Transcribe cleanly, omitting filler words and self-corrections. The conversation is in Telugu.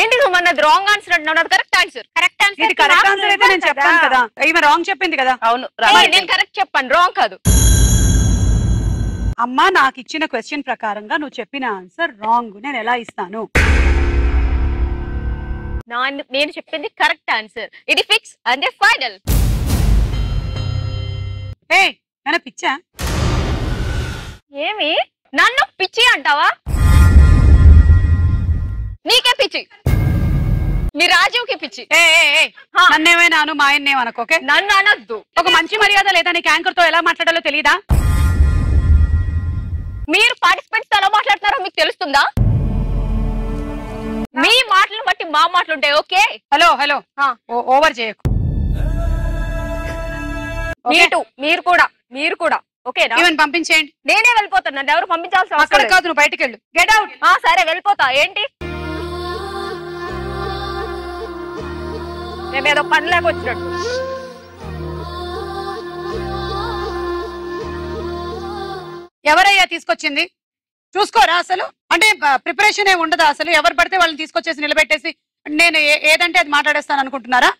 ఏంటి నువ్వు అన్నది రాంగ్ ఆన్సర్ అంటున్నావు, నాది కరెక్ట్ ఆన్సర్. కరెక్ట్ ఆన్సర్ ఇది కరెక్ట్ ఆన్సర్ అయితే నేను చెప్తాను కదా, ఈమె రాంగ్ చెప్పింది కదా. అవును నేను కరెక్ట్ చెప్పాను, రాంగ్ కాదు. అమ్మా నాకు ఇచ్చిన క్వశ్చన్ ప్రకారంగా నువ్వు చెప్పిన ఆన్సర్ రాంగ్, నేను ఎలా ఇస్తాను? నేను చెప్పింది కరెక్ట్ ఆన్సర్, ఇది ఫిక్స్ అంటే ఫైనల్. ఏ నేను పిచ్చా? ఏమి నన్ను పిచ్చి అంటావా? నీకే పిచ్చి, నీ రాజీవ్కి పిచ్చి. నన్నేమైనా అను, మా ఆయన్నేమనకు, ఓకే? నన్ను అనొద్దు. ఒక మంచి మర్యాద లేదా నీకు? యాంకర్ తో ఎలా మాట్లాడాలో తెలీదా? మీరు పార్టిసిపెంట్స్ ఎలా మాట్లాడుతున్నారో మీకు తెలుస్తుందా? మీ మాటలను బట్టి మా మాటలు ఉంటాయి. ఓకే హలో హలో ఓవర్ చేయకు. మీరు కూడా ఓకేనా? ఈవెన్ పంపించేయండి. నేనే వెళ్ళిపోతాను, నన్ను ఎవరు పంపించాల్సిన అక్కడ కాదు, నువ్వు బయటికి వెళ్ళు. Get out. సరే వెళ్ళిపోతా. ఏంటి మేమేదో పని లేక వచ్చినట్టు. ఎవరయ్యా తీసుకొచ్చింది? చూసుకోరా అసలు, అంటే ప్రిపరేషన్ ఏమి ఉండదా అసలు? ఎవరు పడితే వాళ్ళని తీసుకొచ్చేసి నిలబెట్టేసి నేను ఏదంటే అది మాట్లాడేస్తాను అనుకుంటున్నారా?